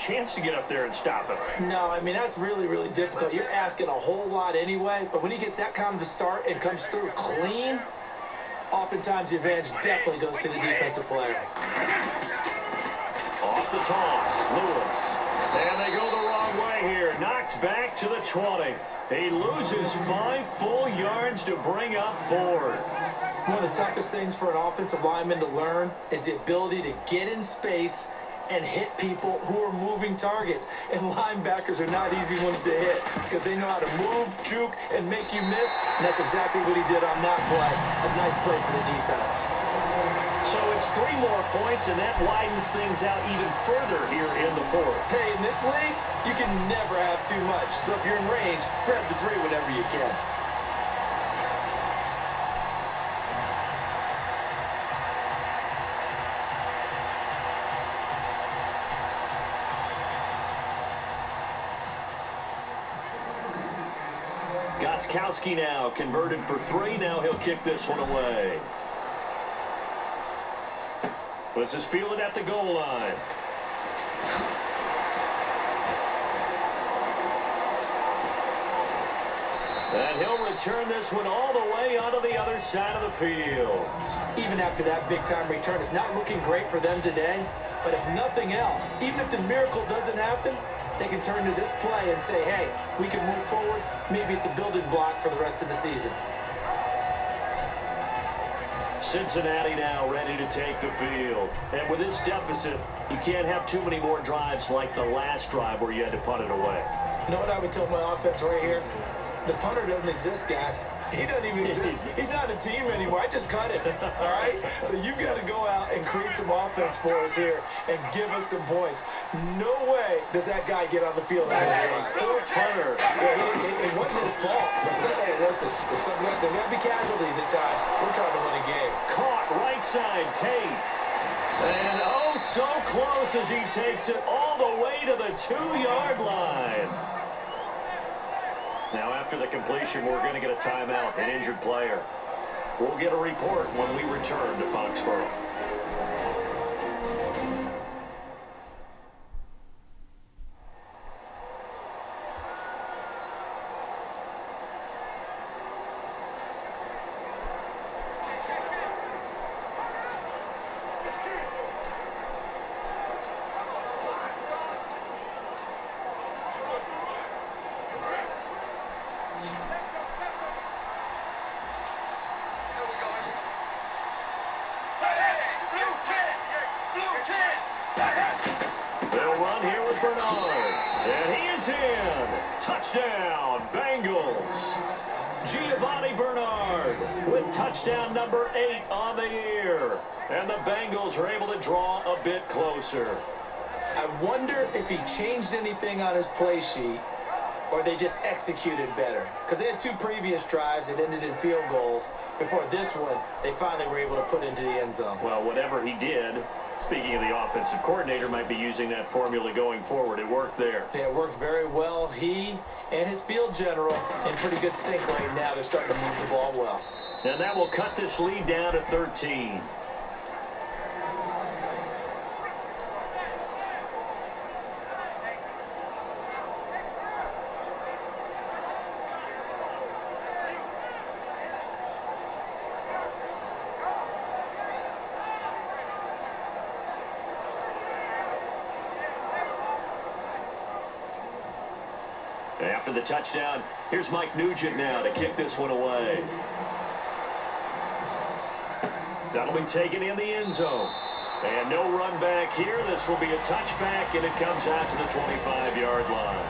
chance to get up there and stop him. No, I mean, that's really, really difficult. You're asking a whole lot anyway, but when he gets that kind of a start and comes through clean, oftentimes the advantage definitely goes to the defensive player. Off the toss, Lewis. And they go the wrong way here. Knocked back to the 20. He loses 5 full yards to bring up 4. One of the toughest things for an offensive lineman to learn is the ability to get in space and hit people who are moving targets. And linebackers are not easy ones to hit because they know how to move, juke, and make you miss. And that's exactly what he did on that play. A nice play for the defense. So it's 3 more points, and that widens things out even further here in the 4th. Hey, in this league, you can never have too much. So if you're in range, grab the 3 whenever you can. Gostkowski now converted for 3. Now he'll kick this one away. This is fielded at the goal line. And he'll return this one all the way onto the other side of the field. Even after that big-time return, it's not looking great for them today. But if nothing else, even if the miracle doesn't happen, they can turn to this play and say, hey, we can move forward. Maybe it's a building block for the rest of the season. Cincinnati now ready to take the field. And with this deficit, you can't have too many more drives like the last drive where you had to punt it away. You know what I would tell my offense right here? The punter doesn't exist, guys. He doesn't even exist. He's not a team anymore. I just cut him, all right? So you've got to go out and create some offense for us here and give us some points. No way does that guy get on the field and poor punter. It wasn't his fault. Hey, listen, there's going to be casualties at times. We're trying to win a game. Caught right side, Tate. And oh, so close as he takes it all the way to the 2-yard line. Now, after the completion, we're going to get a timeout, an injured player. We'll get a report when we return to Foxborough. They'll run here with Bernard. And he is in. Touchdown, Bengals. Giovanni Bernard with touchdown number 8 on the year. And the Bengals are able to draw a bit closer. I wonder if he changed anything on his play sheet or they just executed better. Because they had 2 previous drives that ended in field goals. Before this one, they finally were able to put into the end zone. Well, whatever he did, speaking of the offensive coordinator, might be using that formula going forward. It worked there. Yeah, it works very well. He and his field general in pretty good sync right now. They're starting to move the ball well. And that will cut this lead down to 13. After the touchdown, here's Mike Nugent now to kick this one away. That'll be taken in the end zone. And no run back here. This will be a touchback, and it comes out to the 25-yard line.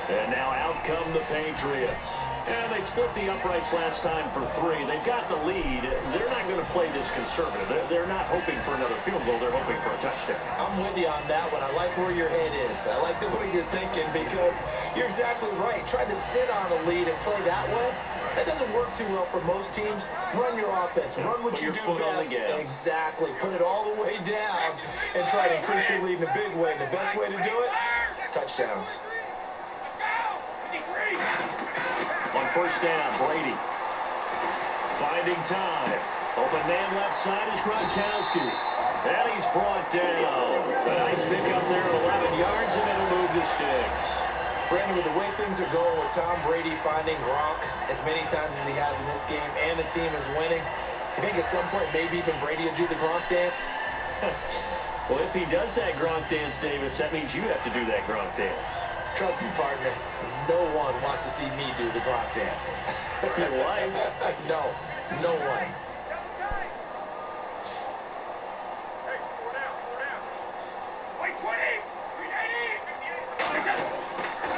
And now out come the Patriots. And they split the uprights last time for 3. They've got the lead. They're not going to play this conservative. They're not hoping for another field goal. They're hoping for a touchdown. I'm with you on that one. I like where your head is. I like the way you're thinking because you're exactly right. Trying to sit on a lead and play that way, that doesn't work too well for most teams. Run your offense. Run what you do best. Exactly. Put it all the way down and try to increase your lead in a big way. And the best way to do it, touchdowns. On first down, Brady finding time. Open man left side is Gronkowski. And he's brought down. A nice pick up there at 11 yards, and it'll Brandon, with the way things are going with Tom Brady finding Gronk as many times as he has in this game and the team is winning, you think at some point maybe even Brady will do the Gronk dance? Well, if he does that Gronk dance, Davis, that means you have to do that Gronk dance. Trust me, partner, no one wants to see me do the Gronk dance. Your wife? No, no one.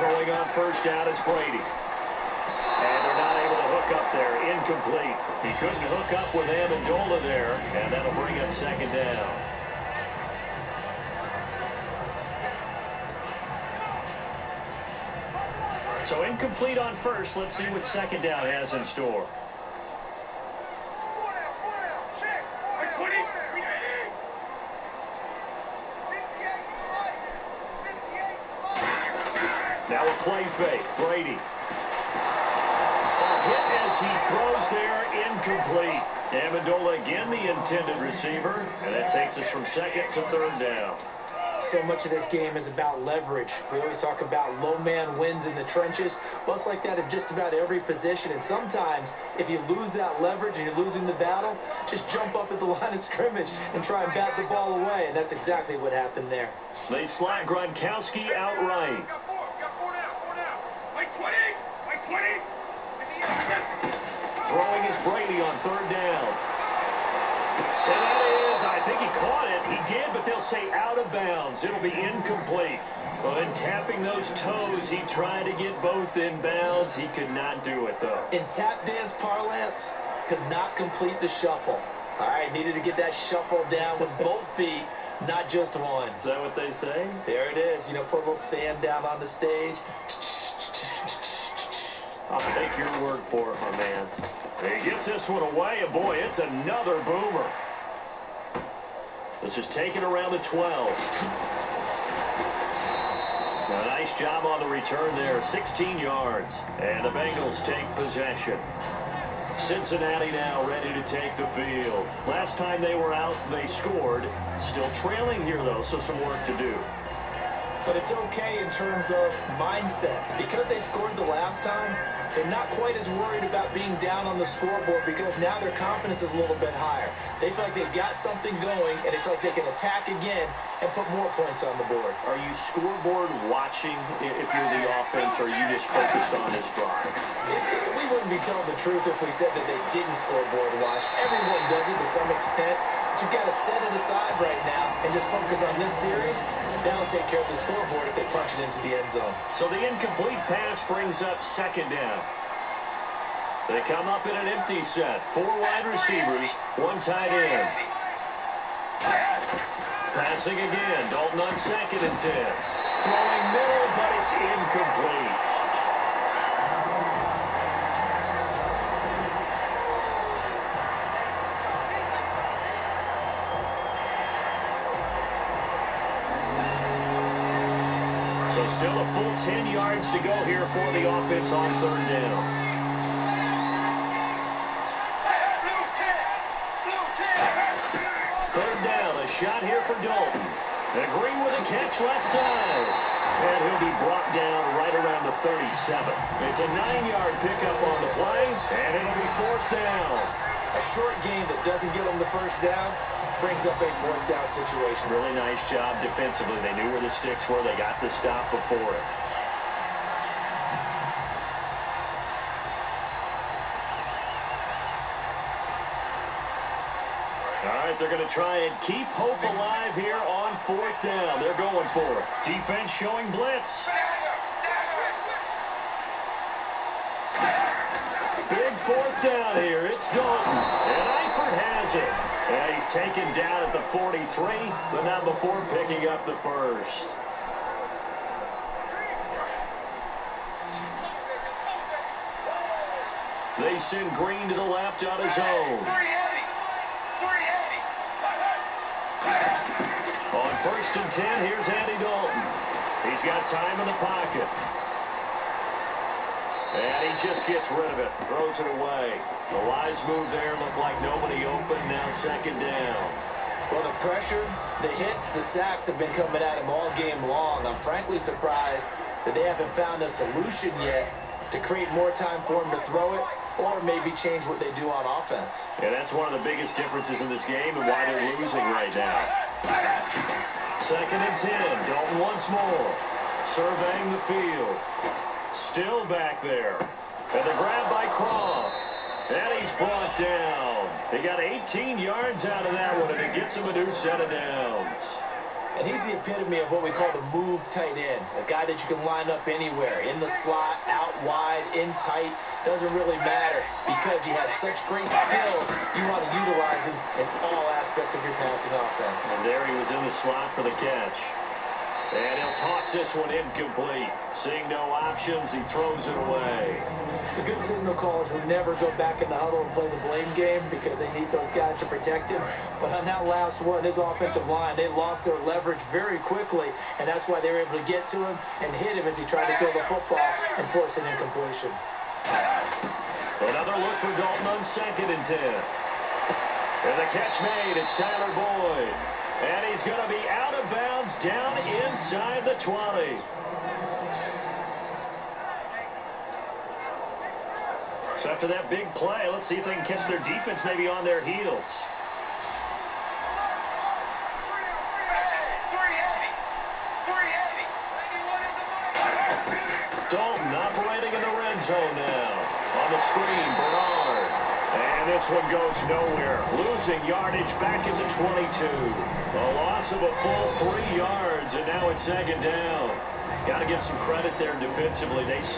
Throwing on first down is Brady. And they're not able to hook up there. Incomplete. He couldn't hook up with Amendola there, and that'll bring up second down. So incomplete on first. Let's see what second down has in store. Now a play fake. Brady. A hit as he throws there. Incomplete. Amendola again the intended receiver. And that takes us from second to third down. So much of this game is about leverage. We always talk about low man wins in the trenches. Well, it's like that in just about every position. And sometimes, if you lose that leverage and you're losing the battle, just jump up at the line of scrimmage and try and bat the ball away. And that's exactly what happened there. They slot Gronkowski outright. Throwing is Brady on third down. And that is, I think he caught it. He did, but they'll say out of bounds. It'll be incomplete. Well, in tapping those toes, he tried to get both in bounds. He could not do it, though. In tap dance parlance, could not complete the shuffle. All right, needed to get that shuffle down with both feet, not just one. Is that what they say? There it is. You know, put a little sand down on the stage. I'll take your word for it, my man. He gets this one away, and boy, it's another boomer. This is taken around the 12. A nice job on the return there, 16 yards. And the Bengals take possession. Cincinnati now ready to take the field. Last time they were out, they scored. Still trailing here, though, so some work to do. But it's okay in terms of mindset. Because they scored the last time, they're not quite as worried about being down on the scoreboard because now their confidence is a little bit higher. They feel like they've got something going, and they feel like they can attack again and put more points on the board. Are you scoreboard watching if you're the offense, or are you just focused on this drive? We wouldn't be telling the truth if we said that they didn't scoreboard watch. Everyone does it to some extent. But you've got to set it aside right now and just focus on this series. That'll take care of the scoreboard if they punch it into the end zone. So the incomplete pass brings up second down. They come up in an empty set. 4 wide receivers, 1 tight end. Passing again. Dalton on second and 10. Throwing middle, but it's incomplete. So still a full 10 yards to go here for the offense on third down. Third down, a shot here for Dalton. And Green with a catch left side. And he'll be brought down right around the 37. It's a 9-yard pickup on the play, and it'll be fourth down. A short game that doesn't get them the first down brings up a fourth down situation. Really nice job defensively. They knew where the sticks were. They got the stop before it. All right, they're going to try and keep hope alive here on fourth down. They're going for it. Defense showing blitz. Big fourth down here. It's Dalton. And Eifert has it. And he's taken down at the 43, but not before picking up the first. They send Green to the left on his own. On first and 10, here's Andy Dalton. He's got time in the pocket. And he just gets rid of it, throws it away. The wise move there, looked like nobody open, now second down. Well, the pressure, the hits, the sacks have been coming at him all game long. I'm frankly surprised that they haven't found a solution yet to create more time for him to throw it or maybe change what they do on offense. Yeah, that's one of the biggest differences in this game and why they're losing right now. 2nd and 10. Dalton once more. Surveying the field. Still back there. And the grab by Croft. And he's brought down. He got 18 yards out of that one, and it gets him a new set of downs. And he's the epitome of what we call the move tight end. A guy that you can line up anywhere. In the slot, out wide, in tight. Doesn't really matter because he has such great skills. You want to utilize him in all aspects of your passing offense. And there he was in the slot for the catch. And he'll toss this one incomplete. Seeing no options, he throws it away. The good signal callers would never go back in the huddle and play the blame game because they need those guys to protect him. But on that last one, his offensive line, they lost their leverage very quickly, and that's why they were able to get to him and hit him as he tried to throw the football and force an incompletion. Another look for Dalton on 2nd and 10. And the catch made, it's Tyler Boyd. And he's going to be out of bounds down inside the 20. So after that big play, let's see if they can catch their defense maybe on their heels. Dalton operating in the red zone now. On the screen, Bernard. And this one goes nowhere. Losing yardage back at the 22. A loss of a full 3 yards, and now it's 2nd down. Got to give some credit there defensively. They